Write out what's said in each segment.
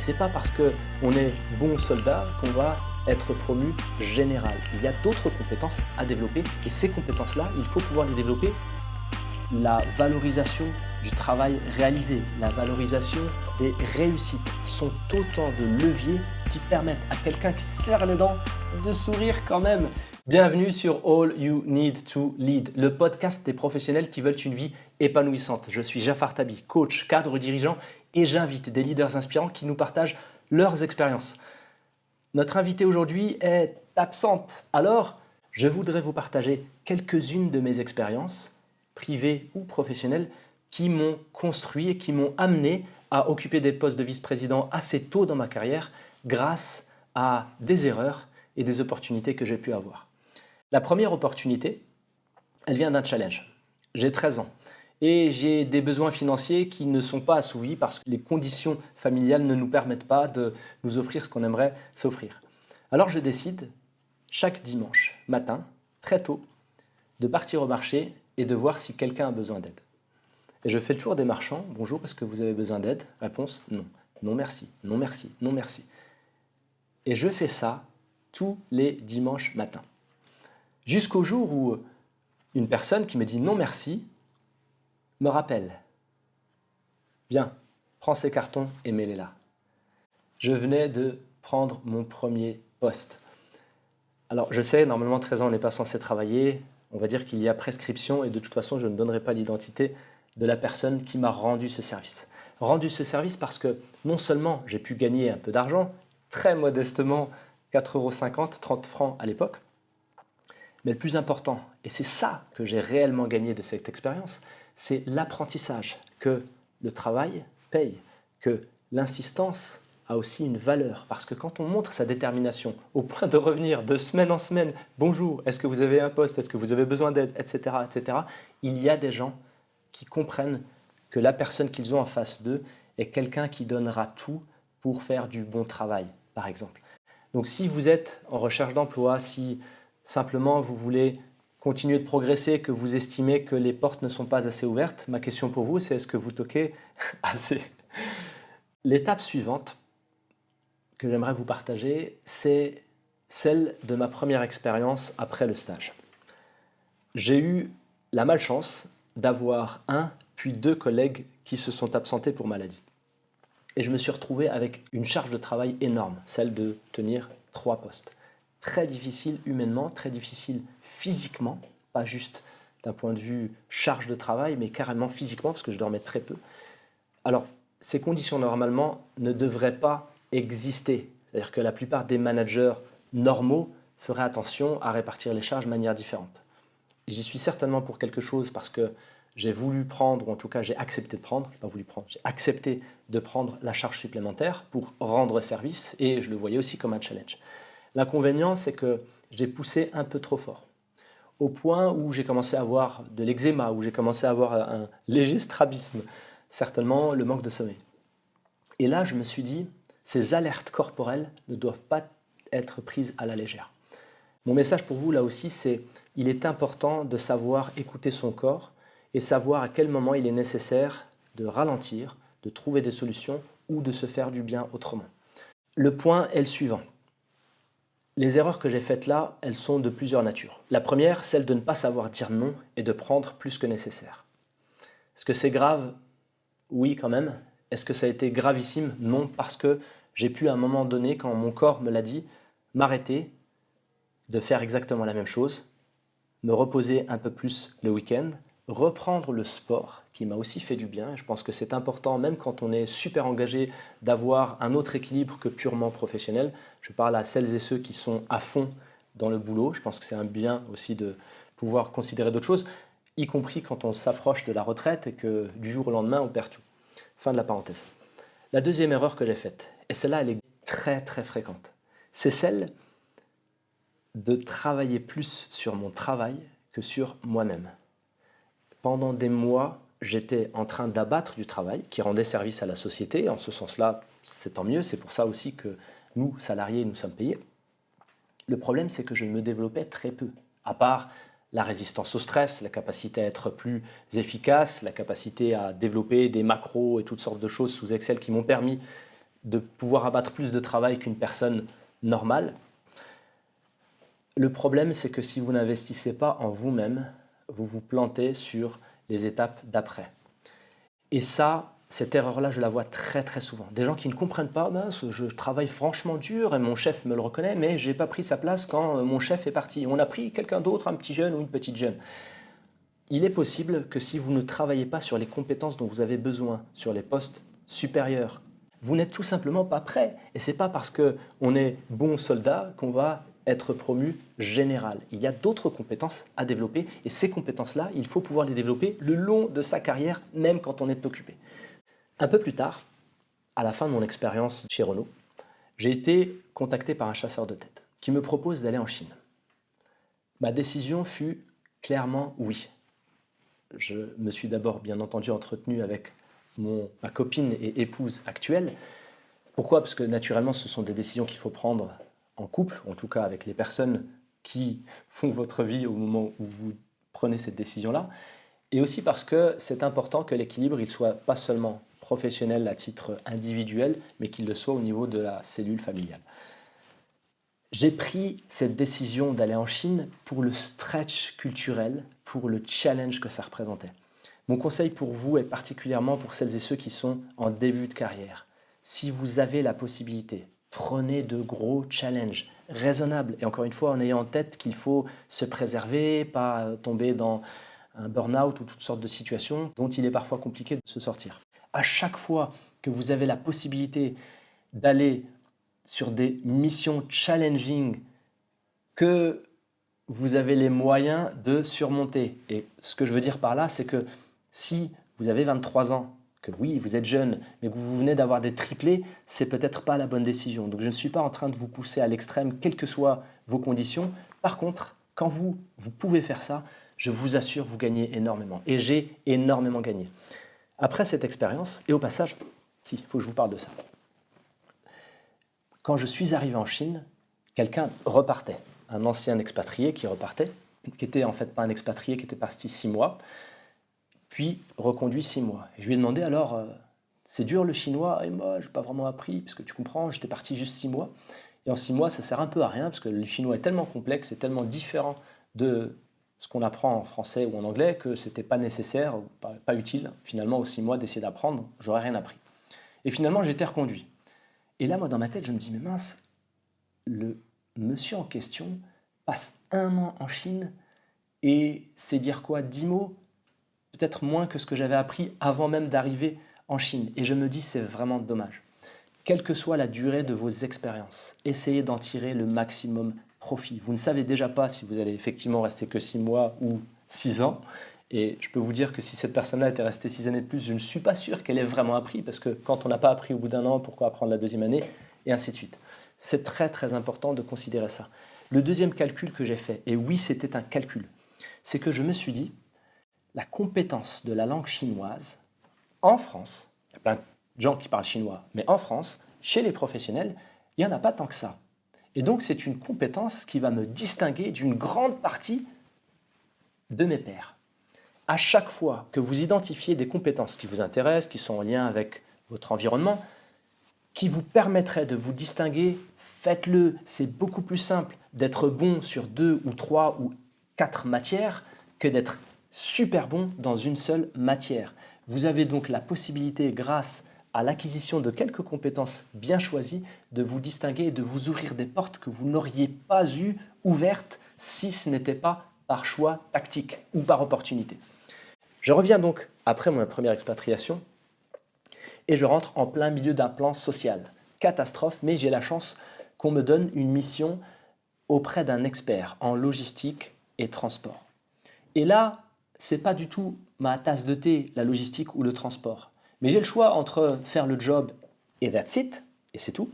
ce n'est pas parce qu'on est bon soldat qu'on va être promu général. Il y a d'autres compétences à développer et ces compétences-là, il faut pouvoir les développer. La valorisation du travail réalisé, la valorisation des réussites sont autant de leviers qui permettent à quelqu'un qui serre les dents de sourire quand même. Bienvenue sur All You Need to Lead, le podcast des professionnels qui veulent une vie épanouissante. Je suis Jafar Tabi, coach, cadre dirigeant et j'invite des leaders inspirants qui nous partagent leurs expériences. Notre invitée aujourd'hui est absente, alors je voudrais vous partager quelques-unes de mes expériences, privées ou professionnelles, qui m'ont construit et qui m'ont amené à occuper des postes de vice-président assez tôt dans ma carrière grâce à des erreurs et des opportunités que j'ai pu avoir. La première opportunité, elle vient d'un challenge. J'ai 13 ans et j'ai des besoins financiers qui ne sont pas assouvis parce que les conditions familiales ne nous permettent pas de nous offrir ce qu'on aimerait s'offrir. Alors je décide chaque dimanche matin, très tôt, de partir au marché et de voir si quelqu'un a besoin d'aide. Et je fais le tour des marchands. Bonjour, est-ce que vous avez besoin d'aide? Réponse, non. Non merci, non merci, non merci. Et je fais ça tous les dimanches matins. Jusqu'au jour où une personne qui me dit non merci me rappelle. Viens, prends ces cartons et mets-les là. Je venais de prendre mon premier poste. Alors je sais, normalement 13 ans on n'est pas censé travailler, on va dire qu'il y a prescription et de toute façon je ne donnerai pas l'identité de la personne qui m'a rendu ce service. Rendu ce service parce que non seulement j'ai pu gagner un peu d'argent, très modestement 4,50 €, 30 francs à l'époque, mais le plus important, et c'est ça que j'ai réellement gagné de cette expérience, c'est l'apprentissage que le travail paye, que l'insistance a aussi une valeur. Parce que quand on montre sa détermination au point de revenir de semaine en semaine, bonjour, est-ce que vous avez un poste, est-ce que vous avez besoin d'aide, etc., etc., il y a des gens qui comprennent que la personne qu'ils ont en face d'eux est quelqu'un qui donnera tout pour faire du bon travail, par exemple. Donc si vous êtes en recherche d'emploi, si simplement vous voulez continuer de progresser, que vous estimez que les portes ne sont pas assez ouvertes, ma question pour vous, c'est est-ce que vous toquez assez? L'étape suivante que j'aimerais vous partager, c'est celle de ma première expérience après le stage. J'ai eu la malchance d'avoir un puis deux collègues qui se sont absentés pour maladie. Et je me suis retrouvé avec une charge de travail énorme, celle de tenir 3 postes. Très difficile humainement, très difficile physiquement, pas juste d'un point de vue charge de travail, mais carrément physiquement, parce que je dormais très peu. Alors, ces conditions, normalement, ne devraient pas exister. C'est-à-dire que la plupart des managers normaux feraient attention à répartir les charges de manière différente. J'y suis certainement pour quelque chose parce que j'ai voulu prendre, ou en tout cas j'ai accepté de prendre, pas voulu prendre, j'ai accepté de prendre la charge supplémentaire pour rendre service et je le voyais aussi comme un challenge. L'inconvénient, c'est que j'ai poussé un peu trop fort, au point où j'ai commencé à avoir de l'eczéma, où j'ai commencé à avoir un léger strabisme, certainement le manque de sommeil. Et là, je me suis dit, ces alertes corporelles ne doivent pas être prises à la légère. Mon message pour vous, là aussi, c'est il est important de savoir écouter son corps et savoir à quel moment il est nécessaire de ralentir, de trouver des solutions ou de se faire du bien autrement. Le point est le suivant. Les erreurs que j'ai faites là, elles sont de plusieurs natures. La première, celle de ne pas savoir dire non et de prendre plus que nécessaire. Est-ce que c'est grave? Oui, quand même. Est-ce que ça a été gravissime? Non, parce que j'ai pu à un moment donné, quand mon corps me l'a dit, m'arrêter, de faire exactement la même chose, me reposer un peu plus le week-end, reprendre le sport qui m'a aussi fait du bien. Je pense que c'est important, même quand on est super engagé, d'avoir un autre équilibre que purement professionnel. Je parle à celles et ceux qui sont à fond dans le boulot. Je pense que c'est un bien aussi de pouvoir considérer d'autres choses, y compris quand on s'approche de la retraite et que du jour au lendemain, on perd tout. Fin de la parenthèse. La deuxième erreur que j'ai faite, et celle-là, elle est très très fréquente, c'est celle de travailler plus sur mon travail que sur moi-même. Pendant des mois, j'étais en train d'abattre du travail qui rendait service à la société. En ce sens-là, c'est tant mieux. C'est pour ça aussi que nous, salariés, nous sommes payés. Le problème, c'est que je me développais très peu, à part la résistance au stress, la capacité à être plus efficace, la capacité à développer des macros et toutes sortes de choses sous Excel qui m'ont permis de pouvoir abattre plus de travail qu'une personne normale. Le problème, c'est que si vous n'investissez pas en vous-même, vous vous plantez sur les étapes d'après. Et ça, cette erreur-là, je la vois très très souvent. Des gens qui ne comprennent pas, mince, je travaille franchement dur et mon chef me le reconnaît, mais je n'ai pas pris sa place quand mon chef est parti. On a pris quelqu'un d'autre, un petit jeune ou une petite jeune. Il est possible que si vous ne travaillez pas sur les compétences dont vous avez besoin, sur les postes supérieurs, vous n'êtes tout simplement pas prêt. Et ce n'est pas parce qu'on est bon soldat qu'on va être promu général. Il y a d'autres compétences à développer et ces compétences-là, il faut pouvoir les développer le long de sa carrière, même quand on est occupé. Un peu plus tard, à la fin de mon expérience chez Renault, j'ai été contacté par un chasseur de tête qui me propose d'aller en Chine. Ma décision fut clairement oui. Je me suis d'abord bien entendu entretenu avec ma copine et épouse actuelle. Pourquoi? Parce que naturellement, ce sont des décisions qu'il faut prendre en couple, en tout cas avec les personnes qui font votre vie au moment où vous prenez cette décision-là. Et aussi parce que c'est important que l'équilibre il soit pas seulement professionnel à titre individuel, mais qu'il le soit au niveau de la cellule familiale. J'ai pris cette décision d'aller en Chine pour le stretch culturel, pour le challenge que ça représentait. Mon conseil pour vous est particulièrement pour celles et ceux qui sont en début de carrière. Si vous avez la possibilité, prenez de gros challenges raisonnables. Et encore une fois, en ayant en tête qu'il faut se préserver, pas tomber dans un burn-out ou toutes sortes de situations dont il est parfois compliqué de se sortir. À chaque fois que vous avez la possibilité d'aller sur des missions challenging que vous avez les moyens de surmonter. Et ce que je veux dire par là, c'est que si vous avez 23 ans, que oui, vous êtes jeune, mais que vous venez d'avoir des triplés, c'est peut-être pas la bonne décision. Donc je ne suis pas en train de vous pousser à l'extrême, quelles que soient vos conditions. Par contre, quand vous pouvez faire ça, je vous assure, vous gagnez énormément. Et j'ai énormément gagné. Après cette expérience, et au passage, il faut que je vous parle de ça. Quand je suis arrivé en Chine, quelqu'un repartait, un ancien expatrié qui repartait, qui n'était en fait pas un expatrié, qui était parti 6 mois, puis reconduit 6 mois. Et je lui ai demandé alors, c'est dur le chinois? Et moi, je n'ai pas vraiment appris, parce que tu comprends, j'étais parti juste 6 mois. Et en 6 mois, ça sert un peu à rien, parce que le chinois est tellement complexe et tellement différent de ce qu'on apprend en français ou en anglais que ce n'était pas nécessaire, ou pas utile, finalement, aux 6 mois d'essayer d'apprendre, j'aurais rien appris. Et finalement, j'ai été reconduit. Et là, moi, dans ma tête, je me dis, mais mince, le monsieur en question passe 1 an en Chine et c'est dire quoi? 10 mots? Peut-être moins que ce que j'avais appris avant même d'arriver en Chine. Et je me dis, c'est vraiment dommage. Quelle que soit la durée de vos expériences, essayez d'en tirer le maximum profit. Vous ne savez déjà pas si vous allez effectivement rester que 6 mois ou 6 ans. Et je peux vous dire que si cette personne-là était restée 6 années de plus, je ne suis pas sûr qu'elle ait vraiment appris, parce que quand on n'a pas appris au bout d'1 an, pourquoi apprendre la deuxième année? Et ainsi de suite. C'est très très important de considérer ça. Le deuxième calcul que j'ai fait, et oui c'était un calcul, c'est que je me suis dit, la compétence de la langue chinoise, en France, il y a plein de gens qui parlent chinois, mais en France, chez les professionnels, il n'y en a pas tant que ça. Et donc c'est une compétence qui va me distinguer d'une grande partie de mes pairs. À chaque fois que vous identifiez des compétences qui vous intéressent, qui sont en lien avec votre environnement, qui vous permettraient de vous distinguer, faites-le. C'est beaucoup plus simple d'être bon sur 2 ou 3 ou 4 matières que d'être super bon dans une seule matière. Vous avez donc la possibilité, grâce à l'acquisition de quelques compétences bien choisies, de vous distinguer et de vous ouvrir des portes que vous n'auriez pas eues ouvertes si ce n'était pas par choix tactique ou par opportunité. Je reviens donc après ma première expatriation et je rentre en plein milieu d'un plan social. Catastrophe, mais j'ai la chance qu'on me donne une mission auprès d'un expert en logistique et transport. Et là, ce n'est pas du tout ma tasse de thé, la logistique ou le transport. Mais j'ai le choix entre faire le job et that's it, et c'est tout,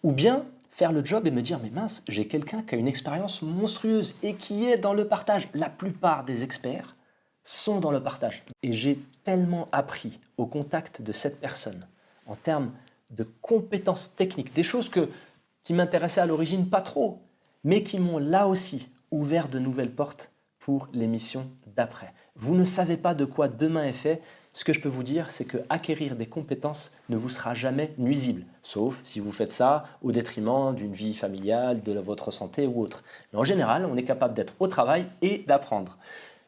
ou bien faire le job et me dire, mais mince, j'ai quelqu'un qui a une expérience monstrueuse et qui est dans le partage. La plupart des experts sont dans le partage. Et j'ai tellement appris au contact de cette personne en termes de compétences techniques, des choses qui m'intéressaient à l'origine pas trop, mais qui m'ont là aussi ouvert de nouvelles portes pour les missions d'après. Vous ne savez pas de quoi demain est fait, Ce que je peux vous dire, c'est que acquérir des compétences ne vous sera jamais nuisible, sauf si vous faites ça au détriment d'une vie familiale, de votre santé ou autre. Mais en général, on est capable d'être au travail et d'apprendre.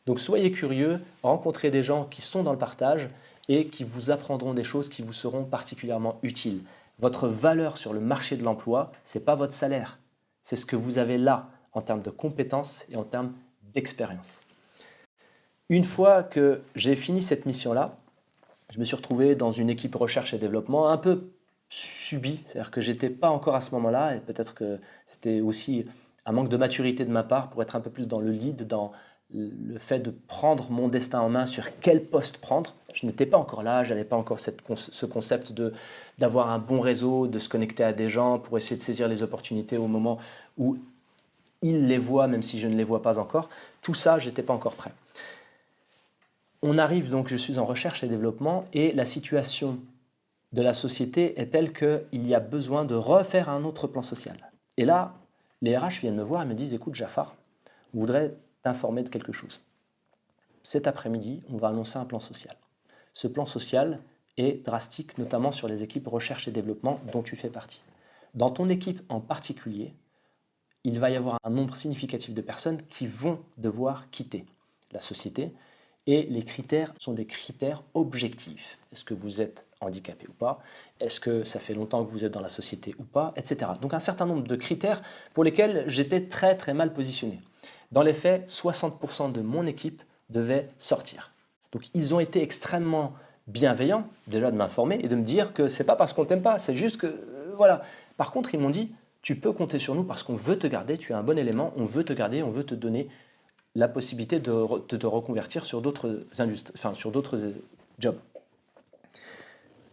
Donc soyez curieux, rencontrez des gens qui sont dans le partage et qui vous apprendront des choses qui vous seront particulièrement utiles. Votre valeur sur le marché de l'emploi, ce n'est pas votre salaire, c'est ce que vous avez là en termes de compétences et en termes d'expérience. Une fois que j'ai fini cette mission-là, je me suis retrouvé dans une équipe recherche et développement un peu subie, c'est-à-dire que je n'étais pas encore à ce moment-là, et peut-être que c'était aussi un manque de maturité de ma part pour être un peu plus dans le lead, dans le fait de prendre mon destin en main sur quel poste prendre. Je n'étais pas encore là, je n'avais pas encore ce concept d'avoir un bon réseau, de se connecter à des gens pour essayer de saisir les opportunités au moment où ils les voient, même si je ne les vois pas encore. Tout ça, je n'étais pas encore prêt. On arrive donc, je suis en recherche et développement et la situation de la société est telle qu'il y a besoin de refaire un autre plan social. Et là, les RH viennent me voir et me disent « Écoute Jafar, on voudrait t'informer de quelque chose. Cet après-midi, on va annoncer un plan social. Ce plan social est drastique, notamment sur les équipes recherche et développement dont tu fais partie. Dans ton équipe en particulier, il va y avoir un nombre significatif de personnes qui vont devoir quitter la société et les critères sont des critères objectifs. Est-ce que vous êtes handicapé ou pas? Est-ce que ça fait longtemps que vous êtes dans la société ou pas? Etc. Donc un certain nombre de critères pour lesquels j'étais très très mal positionné. Dans les faits, 60% de mon équipe devait sortir. Donc ils ont été extrêmement bienveillants déjà de m'informer et de me dire que c'est pas parce qu'on t'aime pas, c'est juste que voilà. Par contre, ils m'ont dit tu peux compter sur nous parce qu'on veut te garder, tu es un bon élément, on veut te garder, on veut te donner la possibilité de te reconvertir sur d'autres jobs.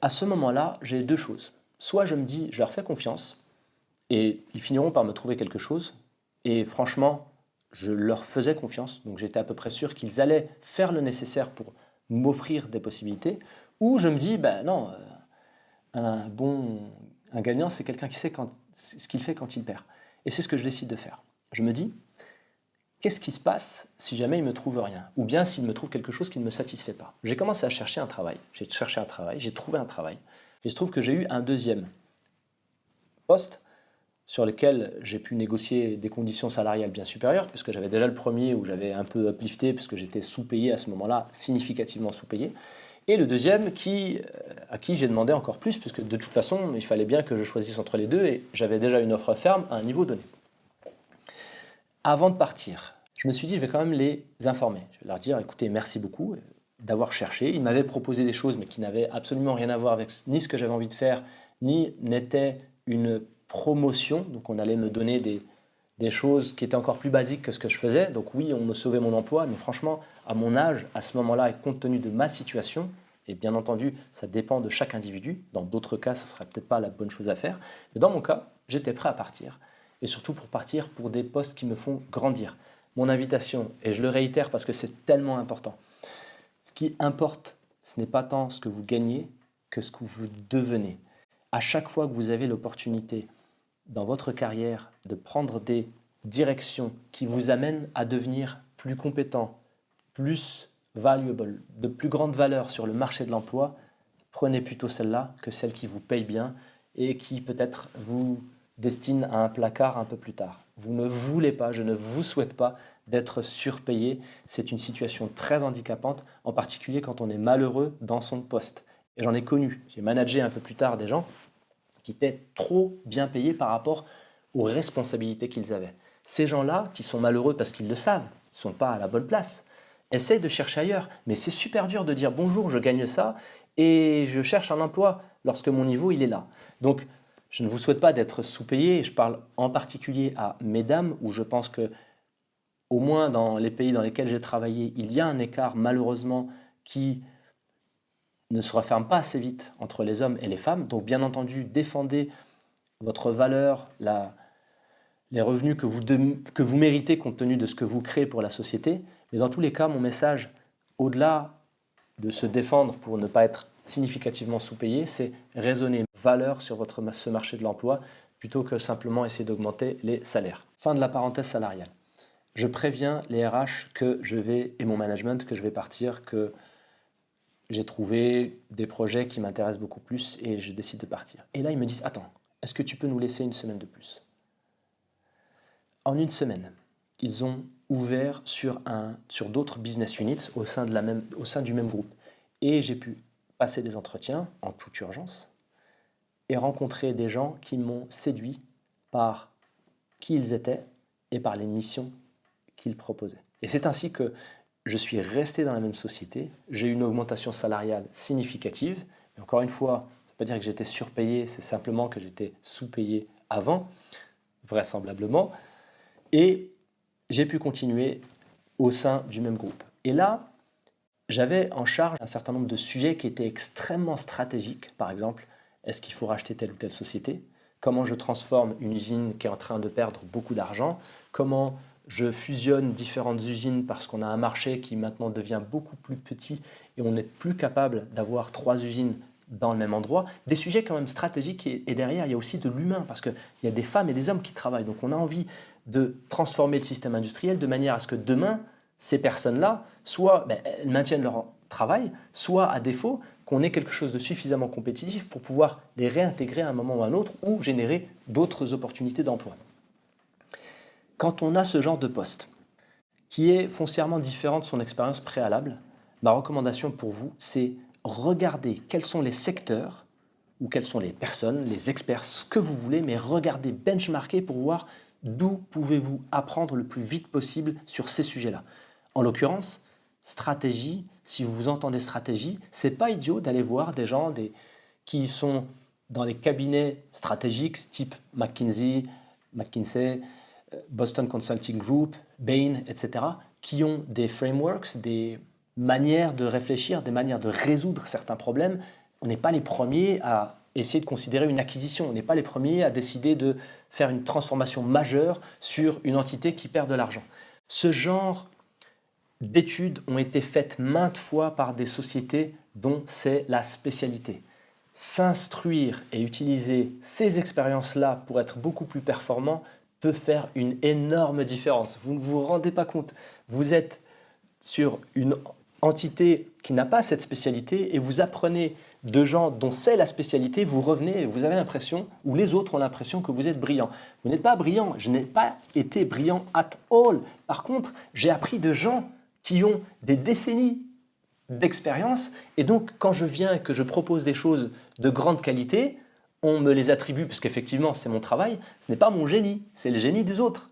À ce moment-là, j'ai deux choses. Soit je me dis, je leur fais confiance et ils finiront par me trouver quelque chose. Et franchement, je leur faisais confiance. Donc j'étais à peu près sûr qu'ils allaient faire le nécessaire pour m'offrir des possibilités. Ou je me dis, ben non, un gagnant, c'est quelqu'un qui sait ce qu'il fait quand il perd. Et c'est ce que je décide de faire. Je me dis, qu'est-ce qui se passe si jamais il ne me trouve rien? Ou bien s'il me trouve quelque chose qui ne me satisfait pas? J'ai commencé à chercher un travail. J'ai cherché un travail, j'ai trouvé un travail. Il se trouve que j'ai eu un deuxième poste sur lequel j'ai pu négocier des conditions salariales bien supérieures, puisque j'avais déjà le premier où j'avais un peu uplifté, puisque j'étais sous-payé à ce moment-là, significativement sous-payé. Et le deuxième à qui j'ai demandé encore plus, puisque de toute façon, il fallait bien que je choisisse entre les deux, et j'avais déjà une offre ferme à un niveau donné. Avant de partir, je me suis dit, je vais quand même les informer. Je vais leur dire, écoutez, merci beaucoup d'avoir cherché. Ils m'avaient proposé des choses, mais qui n'avaient absolument rien à voir avec ni ce que j'avais envie de faire, ni n'étaient une promotion. Donc on allait me donner des choses qui étaient encore plus basiques que ce que je faisais. Donc oui, on me sauvait mon emploi, mais franchement, à mon âge, à ce moment-là, et compte tenu de ma situation, et bien entendu, ça dépend de chaque individu. Dans d'autres cas, ce ne serait peut-être pas la bonne chose à faire. Mais dans mon cas, j'étais prêt à partir. Et surtout pour partir pour des postes qui me font grandir. Mon invitation, et je le réitère parce que c'est tellement important, ce qui importe, ce n'est pas tant ce que vous gagnez que ce que vous devenez. À chaque fois que vous avez l'opportunité dans votre carrière de prendre des directions qui vous amènent à devenir plus compétent, plus valuable, de plus grande valeur sur le marché de l'emploi, prenez plutôt celle-là que celle qui vous paye bien et qui peut-être vous destine à un placard un peu plus tard. Vous ne voulez pas, je ne vous souhaite pas d'être surpayé. C'est une situation très handicapante, en particulier quand on est malheureux dans son poste. Et j'en ai connu. J'ai managé un peu plus tard des gens qui étaient trop bien payés par rapport aux responsabilités qu'ils avaient. Ces gens-là, qui sont malheureux parce qu'ils le savent, ne sont pas à la bonne place, essayent de chercher ailleurs. Mais c'est super dur de dire « bonjour, je gagne ça et je cherche un emploi » lorsque mon niveau il est là. Donc, je ne vous souhaite pas d'être sous-payé. Je parle en particulier à mesdames, où je pense que, au moins dans les pays dans lesquels j'ai travaillé, il y a un écart malheureusement qui ne se referme pas assez vite entre les hommes et les femmes. Donc bien entendu, défendez votre valeur, les revenus que vous méritez compte tenu de ce que vous créez pour la société. Mais dans tous les cas, mon message, au-delà de se défendre pour ne pas être significativement sous-payé, c'est raisonner valeur sur ce marché de l'emploi plutôt que simplement essayer d'augmenter les salaires. Fin de la parenthèse salariale. Je préviens les RH et mon management que je vais partir, que j'ai trouvé des projets qui m'intéressent beaucoup plus et je décide de partir. Et là, ils me disent, attends, est-ce que tu peux nous laisser une semaine de plus? En une semaine, ils ont ouvert sur d'autres business units au sein du même groupe. Et j'ai pu passer des entretiens en toute urgence et rencontrer des gens qui m'ont séduit par qui ils étaient et par les missions qu'ils proposaient. Et c'est ainsi que je suis resté dans la même société, j'ai eu une augmentation salariale significative. Et encore une fois, ça ne veut pas dire que j'étais surpayé, c'est simplement que j'étais sous-payé avant, vraisemblablement. Et j'ai pu continuer au sein du même groupe. Et là, j'avais en charge un certain nombre de sujets qui étaient extrêmement stratégiques. Par exemple, est-ce qu'il faut racheter telle ou telle société? Comment je transforme une usine qui est en train de perdre beaucoup d'argent? Comment je fusionne différentes usines parce qu'on a un marché qui maintenant devient beaucoup plus petit et on n'est plus capable d'avoir 3 usines dans le même endroit? Des sujets quand même stratégiques et derrière, il y a aussi de l'humain parce qu'il y a des femmes et des hommes qui travaillent. Donc on a envie de transformer le système industriel de manière à ce que demain, ces personnes-là, soit elles maintiennent leur travail, soit à défaut, qu'on ait quelque chose de suffisamment compétitif pour pouvoir les réintégrer à un moment ou à un autre ou générer d'autres opportunités d'emploi. Quand on a ce genre de poste, qui est foncièrement différent de son expérience préalable, ma recommandation pour vous, c'est regarder quels sont les secteurs ou quelles sont les personnes, les experts, ce que vous voulez, mais regardez, benchmarker pour voir d'où pouvez-vous apprendre le plus vite possible sur ces sujets-là. En l'occurrence, stratégie, si vous entendez stratégie, c'est pas idiot d'aller voir des gens qui sont dans des cabinets stratégiques type McKinsey, Boston Consulting Group, Bain, etc., qui ont des frameworks, des manières de réfléchir, des manières de résoudre certains problèmes. On n'est pas les premiers à essayer de considérer une acquisition. On n'est pas les premiers à décider de faire une transformation majeure sur une entité qui perd de l'argent. Ce genre d'études ont été faites maintes fois par des sociétés dont c'est la spécialité. S'instruire et utiliser ces expériences-là pour être beaucoup plus performant peut faire une énorme différence. Vous ne vous rendez pas compte. Vous êtes sur une entité qui n'a pas cette spécialité et vous apprenez de gens dont c'est la spécialité, vous revenez et vous avez l'impression, ou les autres ont l'impression que vous êtes brillant. Vous n'êtes pas brillant, je n'ai pas été brillant at all. Par contre, j'ai appris de gens qui ont des décennies d'expérience et donc quand je viens et que je propose des choses de grande qualité, on me les attribue parce qu'effectivement c'est mon travail, ce n'est pas mon génie, c'est le génie des autres.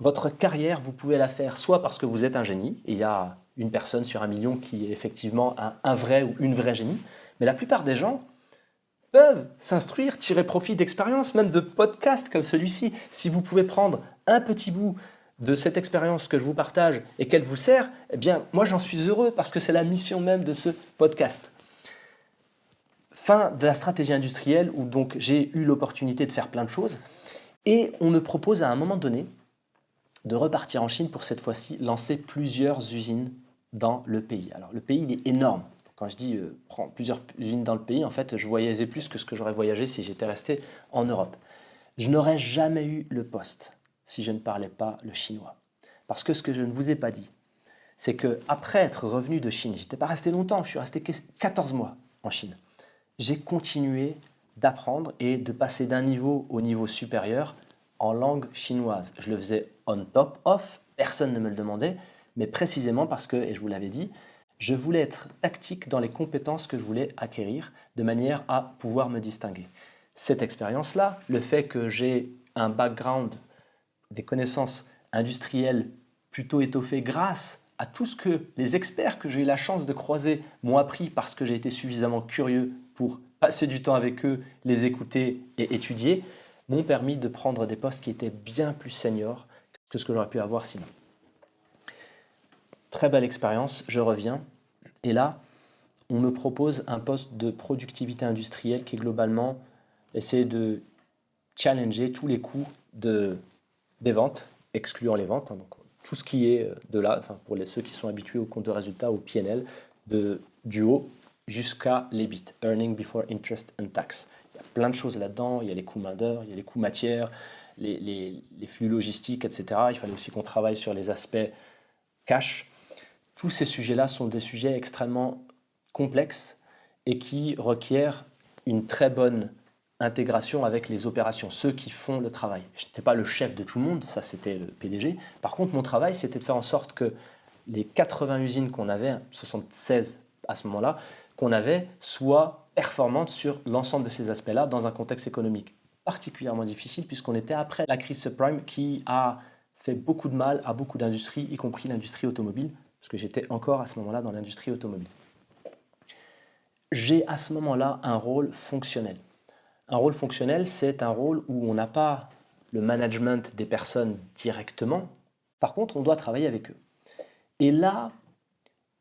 Votre carrière, vous pouvez la faire soit parce que vous êtes un génie, et il y a une personne sur 1 million qui est effectivement un vrai ou une vraie génie, mais la plupart des gens peuvent s'instruire, tirer profit d'expériences, même de podcasts comme celui-ci. Si vous pouvez prendre un petit bout de cette expérience que je vous partage et qu'elle vous sert, eh bien moi j'en suis heureux parce que c'est la mission même de ce podcast. Fin de la stratégie industrielle où donc j'ai eu l'opportunité de faire plein de choses et on me propose à un moment donné de repartir en Chine pour cette fois-ci lancer plusieurs usines dans le pays. Alors le pays il est énorme. Quand je dis prends plusieurs usines dans le pays, en fait je voyageais plus que ce que j'aurais voyagé si j'étais resté en Europe. Je n'aurais jamais eu le poste si je ne parlais pas le chinois. Parce que ce que je ne vous ai pas dit, c'est qu'après être revenu de Chine, je n'étais pas resté longtemps, je suis resté 14 mois en Chine. J'ai continué d'apprendre et de passer d'un niveau au niveau supérieur en langue chinoise. Je le faisais on top of, personne ne me le demandait, mais précisément parce que, et je vous l'avais dit, je voulais être tactique dans les compétences que je voulais acquérir de manière à pouvoir me distinguer. Cette expérience-là, le fait que j'ai un background, des connaissances industrielles plutôt étoffées grâce à tout ce que les experts que j'ai eu la chance de croiser m'ont appris parce que j'ai été suffisamment curieux pour passer du temps avec eux, les écouter et étudier, m'ont permis de prendre des postes qui étaient bien plus seniors que ce que j'aurais pu avoir sinon. Très belle expérience, je reviens. Et là, on me propose un poste de productivité industrielle qui globalement essaie de challenger tous les coûts des ventes, excluant les ventes, donc tout ce qui est de là, pour ceux qui sont habitués au compte de résultat, au PNL, du haut jusqu'à l'EBIT, Earning Before Interest and Tax. Il y a plein de choses là-dedans, il y a les coûts main-d'œuvre, il y a les coûts matières, les flux logistiques, etc. Il fallait aussi qu'on travaille sur les aspects cash. Tous ces sujets-là sont des sujets extrêmement complexe et qui requiert une très bonne intégration avec les opérations, ceux qui font le travail. Je n'étais pas le chef de tout le monde, ça c'était le PDG. Par contre, mon travail, c'était de faire en sorte que les 80 usines qu'on avait, 76 à ce moment-là, qu'on avait, soient performantes sur l'ensemble de ces aspects-là dans un contexte économique particulièrement difficile puisqu'on était après la crise subprime qui a fait beaucoup de mal à beaucoup d'industries, y compris l'industrie automobile, parce que j'étais encore à ce moment-là dans l'industrie automobile. J'ai à ce moment-là un rôle fonctionnel. Un rôle fonctionnel, c'est un rôle où on n'a pas le management des personnes directement. Par contre, on doit travailler avec eux. Et là,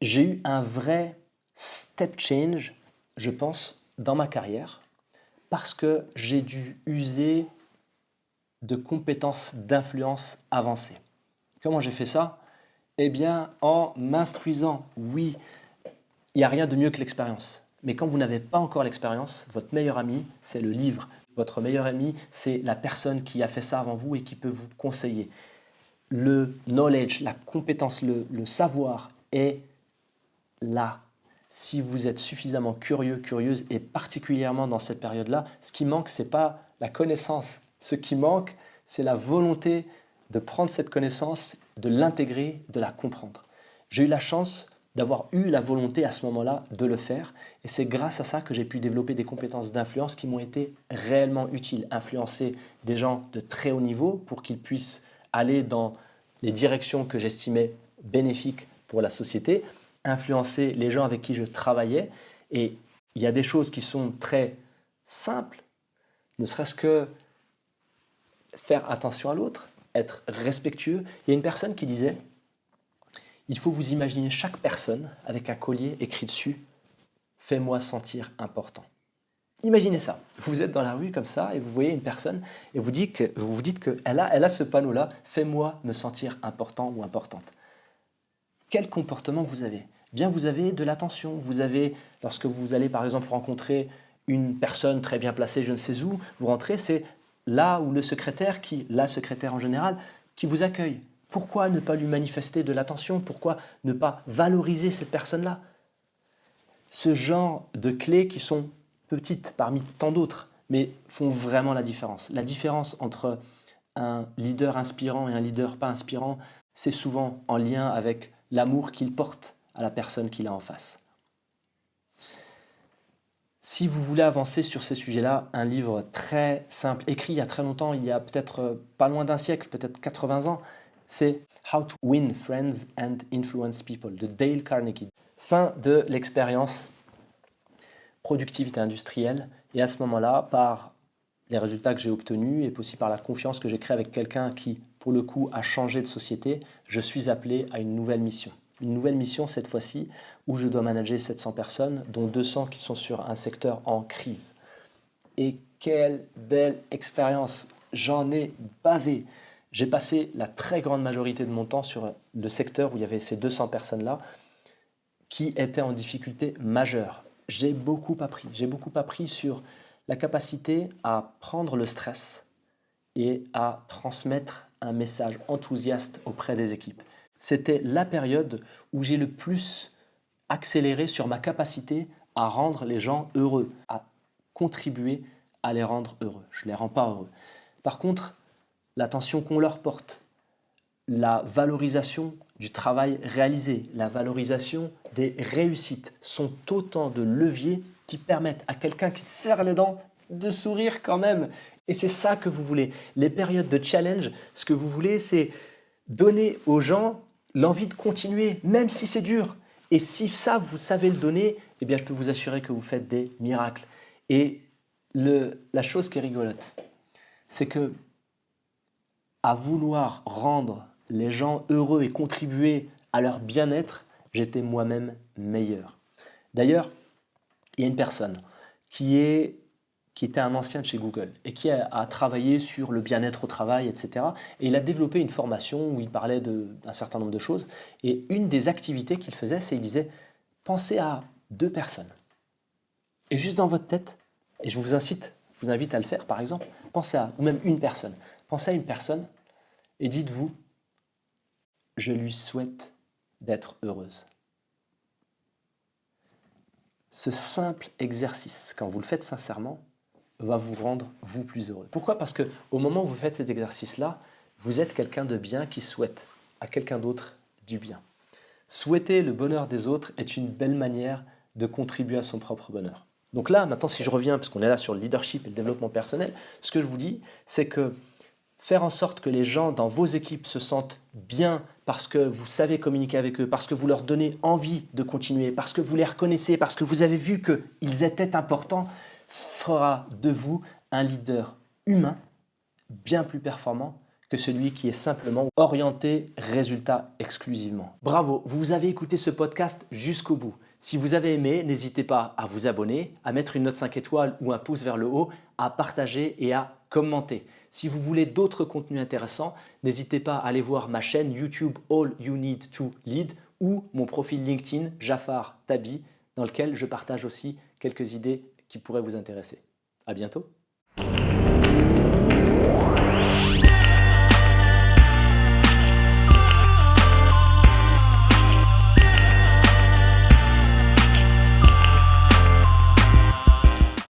j'ai eu un vrai step change, je pense, dans ma carrière, parce que j'ai dû user de compétences d'influence avancées. Comment j'ai fait ça? Eh bien, en m'instruisant. Oui, il n'y a rien de mieux que l'expérience. Mais quand vous n'avez pas encore l'expérience, votre meilleur ami, c'est le livre. Votre meilleur ami, c'est la personne qui a fait ça avant vous et qui peut vous conseiller. Le knowledge, la compétence, le savoir est là. Si vous êtes suffisamment curieux, curieuse, et particulièrement dans cette période-là, ce qui manque, ce n'est pas la connaissance. Ce qui manque, c'est la volonté de prendre cette connaissance, de l'intégrer, de la comprendre. J'ai eu la chance d'avoir eu la volonté à ce moment-là de le faire. Et c'est grâce à ça que j'ai pu développer des compétences d'influence qui m'ont été réellement utiles. Influencer des gens de très haut niveau pour qu'ils puissent aller dans les directions que j'estimais bénéfiques pour la société, influencer les gens avec qui je travaillais. Et il y a des choses qui sont très simples, ne serait-ce que faire attention à l'autre, être respectueux. Il y a une personne qui disait: il faut vous imaginer chaque personne avec un collier écrit dessus « Fais-moi sentir important ». Imaginez ça, vous êtes dans la rue comme ça et vous voyez une personne et vous vous dites qu'elle a ce panneau-là « Fais-moi me sentir important ou importante ». Quel comportement vous avez? Bien, vous avez de l'attention. Vous avez, lorsque vous allez par exemple rencontrer une personne très bien placée, je ne sais où, vous rentrez, c'est là où la secrétaire en général, qui vous accueille. Pourquoi ne pas lui manifester de l'attention? Pourquoi ne pas valoriser cette personne-là? Ce genre de clés qui sont petites parmi tant d'autres, mais font vraiment la différence. La différence entre un leader inspirant et un leader pas inspirant, c'est souvent en lien avec l'amour qu'il porte à la personne qu'il a en face. Si vous voulez avancer sur ces sujets-là, un livre très simple, écrit il y a très longtemps, il y a peut-être pas loin d'un siècle, peut-être 80 ans, c'est How to Win Friends and Influence People de Dale Carnegie. Fin de l'expérience productivité industrielle. Et à ce moment-là, par les résultats que j'ai obtenus et aussi par la confiance que j'ai créée avec quelqu'un qui, pour le coup, a changé de société, je suis appelé à une nouvelle mission. Une nouvelle mission cette fois-ci où je dois manager 700 personnes, dont 200 qui sont sur un secteur en crise. Et quelle belle expérience! J'en ai bavé. J'ai passé la très grande majorité de mon temps sur le secteur où il y avait ces 200 personnes-là qui étaient en difficulté majeure. J'ai beaucoup appris sur la capacité à prendre le stress et à transmettre un message enthousiaste auprès des équipes. C'était la période où j'ai le plus accéléré sur ma capacité à rendre les gens heureux, à contribuer à les rendre heureux. Je ne les rends pas heureux. Par contre, l'attention qu'on leur porte, la valorisation du travail réalisé, la valorisation des réussites sont autant de leviers qui permettent à quelqu'un qui serre les dents de sourire quand même. Et c'est ça que vous voulez. Les périodes de challenge, ce que vous voulez, c'est donner aux gens l'envie de continuer, même si c'est dur. Et si ça, vous savez le donner, eh bien, je peux vous assurer que vous faites des miracles. Et la chose qui est rigolote, c'est que à vouloir rendre les gens heureux et contribuer à leur bien-être, j'étais moi-même meilleur. D'ailleurs, il y a une personne qui était un ancien de chez Google et qui a travaillé sur le bien-être au travail, etc. Et il a développé une formation où il parlait d'un certain nombre de choses. Et une des activités qu'il faisait, c'est qu'il disait « Pensez à 2 personnes. » Et juste dans votre tête, et je vous invite à le faire par exemple, ou même une personne. Pensez à une personne et dites-vous « Je lui souhaite d'être heureuse. » ce simple exercice, quand vous le faites sincèrement, va vous rendre vous plus heureux. Pourquoi? Parce qu'au moment où vous faites cet exercice-là, vous êtes quelqu'un de bien qui souhaite à quelqu'un d'autre du bien. Souhaiter le bonheur des autres est une belle manière de contribuer à son propre bonheur. Donc là, maintenant, si je reviens, parce qu'on est là sur le leadership et le développement personnel, ce que je vous dis, c'est que faire en sorte que les gens dans vos équipes se sentent bien parce que vous savez communiquer avec eux, parce que vous leur donnez envie de continuer, parce que vous les reconnaissez, parce que vous avez vu qu'ils étaient importants, fera de vous un leader humain bien plus performant que celui qui est simplement orienté résultat exclusivement. Bravo, vous avez écouté ce podcast jusqu'au bout. Si vous avez aimé, n'hésitez pas à vous abonner, à mettre une note 5 étoiles ou un pouce vers le haut, à partager et à commenter. Si vous voulez d'autres contenus intéressants, n'hésitez pas à aller voir ma chaîne YouTube All You Need to Lead ou mon profil LinkedIn Jafar Tabi dans lequel je partage aussi quelques idées qui pourraient vous intéresser. À bientôt.